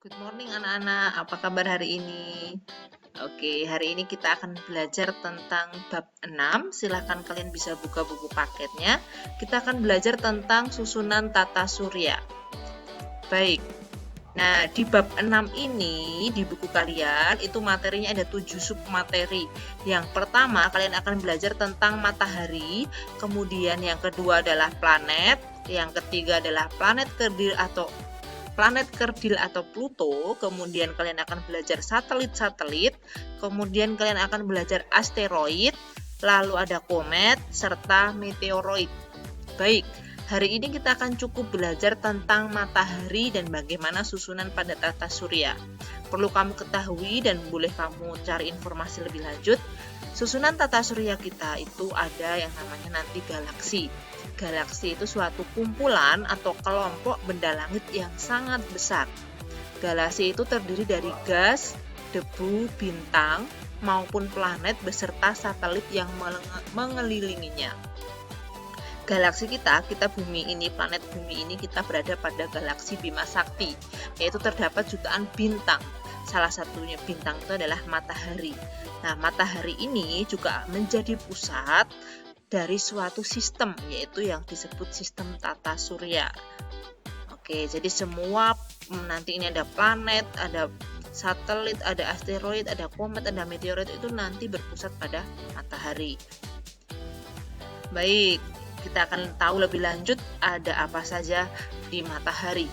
Good morning anak-anak, apa kabar hari ini? Oke, hari ini kita akan belajar tentang bab 6. Silahkan kalian bisa buka buku paketnya. Kita akan belajar tentang susunan tata surya. Baik, nah di bab 6 ini di buku kalian itu materinya ada 7 submateri. Yang pertama kalian akan belajar tentang matahari, kemudian yang kedua adalah planet, yang ketiga adalah planet kerdil atau Pluto, kemudian kalian akan belajar satelit-satelit, kemudian kalian akan belajar asteroid, lalu ada komet, serta meteoroid. Baik, hari ini kita akan cukup belajar tentang matahari dan bagaimana susunan pada tata surya. Perlu kamu ketahui dan boleh kamu cari informasi lebih lanjut, susunan tata surya kita itu ada yang namanya nanti galaksi. Galaksi itu suatu kumpulan atau kelompok benda langit yang sangat besar. Galaksi itu terdiri dari gas, debu, bintang, maupun planet beserta satelit yang mengelilinginya. Galaksi kita bumi ini, planet bumi ini, kita berada pada galaksi Bima Sakti, yaitu terdapat jutaan bintang. Salah satunya bintang itu adalah matahari. Nah, matahari ini juga menjadi pusat dari suatu sistem, yaitu yang disebut sistem tata surya. Oke, jadi semua nanti ini ada planet, ada satelit, ada asteroid, ada komet, ada meteorit, itu nanti berpusat pada matahari. Baik, kita akan tahu lebih lanjut ada apa saja di matahari.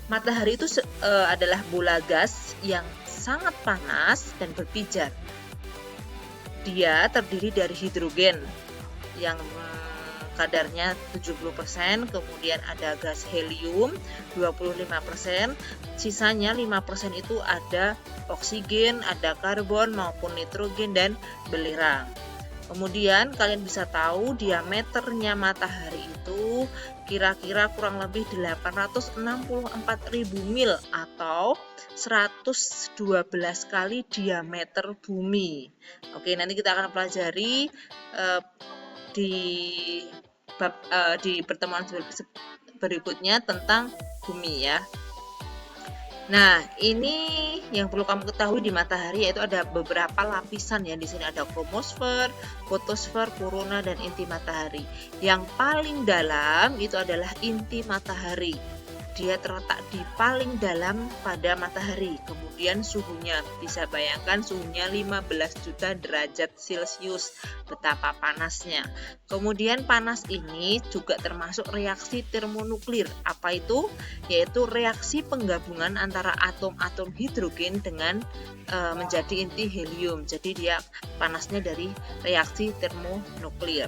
Matahari itu adalah bola gas yang sangat panas dan berpijar. Dia terdiri dari hidrogen yang kadarnya 70%, kemudian ada gas helium 25%, sisanya 5% itu ada oksigen, ada karbon maupun nitrogen dan belerang. Kemudian kalian bisa tahu diameternya matahari itu kira-kira kurang lebih 864.000 mil atau 112 kali diameter bumi. Oke, nanti kita akan pelajari di pertemuan berikutnya tentang bumi ya. Nah, ini yang perlu kamu ketahui di matahari yaitu ada beberapa lapisan ya. Di sini ada kromosfer, fotosfer, korona dan inti matahari. Yang paling dalam itu adalah inti matahari. Dia terletak di paling dalam pada matahari. Kemudian suhunya, bisa bayangkan suhunya 15 juta derajat Celcius. Betapa panasnya. Kemudian panas ini juga termasuk reaksi termonuklir. Apa itu? Yaitu reaksi penggabungan antara atom-atom hidrogen dengan menjadi inti helium. Jadi dia panasnya dari reaksi termonuklir.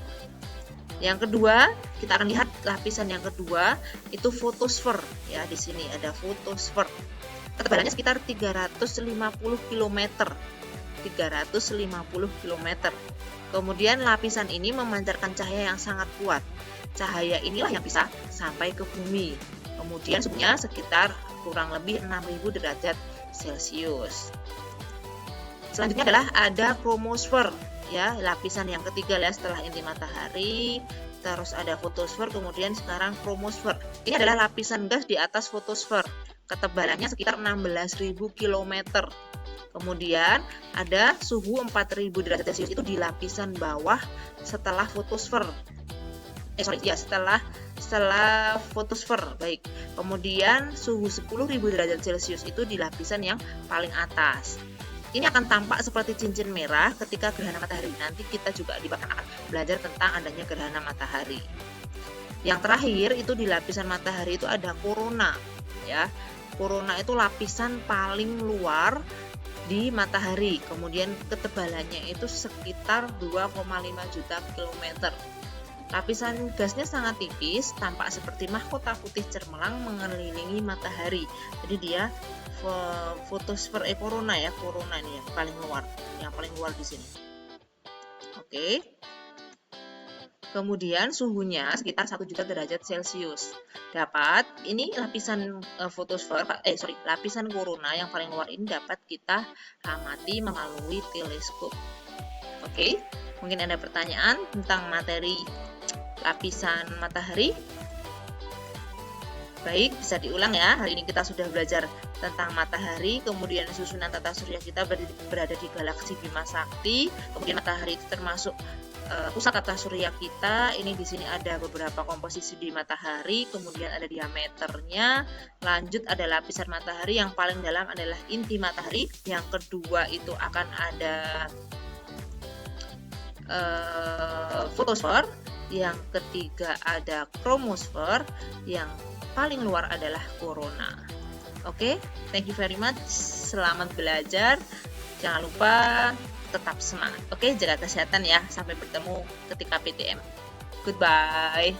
Yang kedua, kita akan lihat lapisan yang kedua itu fotosfer ya. Di sini ada fotosfer. Ketebalannya sekitar 350 km. 350 km. Kemudian lapisan ini memancarkan cahaya yang sangat kuat. Cahaya inilah yang bisa sampai ke bumi. Kemudian suhunya sekitar kurang lebih 6.000 derajat Celcius. Selanjutnya adalah ada kromosfer ya, lapisan yang ketiga ya setelah inti matahari. Terus ada fotosfer, kemudian sekarang kromosfer. Ini adalah lapisan gas di atas fotosfer. Ketebalannya sekitar 16.000 km. Kemudian ada suhu 4.000 derajat Celcius itu di lapisan bawah setelah fotosfer. Setelah fotosfer. Baik. Kemudian suhu 10.000 derajat Celcius itu di lapisan yang paling atas. Ini akan tampak seperti cincin merah ketika gerhana matahari. Nanti kita juga akan belajar tentang adanya gerhana matahari. Yang terakhir itu di lapisan matahari itu ada korona ya. Korona itu lapisan paling luar di matahari. Kemudian ketebalannya itu sekitar 2,5 juta kilometer. Lapisan gasnya sangat tipis, tampak seperti mahkota putih cermelang mengelilingi matahari. Jadi dia fotosfer korona ya, korona ini yang paling luar di sini. Oke. Kemudian suhunya sekitar 1 juta derajat Celcius. Dapat ini lapisan lapisan korona yang paling luar ini dapat kita amati melalui teleskop. Oke. Mungkin ada pertanyaan tentang materi lapisan matahari? Baik, bisa diulang ya. Hari ini kita sudah belajar tentang matahari, kemudian susunan tata surya kita berada di galaksi Bima Sakti. Kemudian matahari itu termasuk pusat tata surya kita. Ini di sini ada beberapa komposisi di matahari, kemudian ada diameternya. Lanjut ada lapisan matahari, yang paling dalam adalah inti matahari. Yang kedua itu akan ada fotosfer. Yang ketiga ada kromosfer. Yang paling luar adalah korona. Oke, thank you very much. Selamat belajar. Jangan lupa tetap semangat. Oke, jaga kesehatan ya. Sampai bertemu ketika PTM. Goodbye.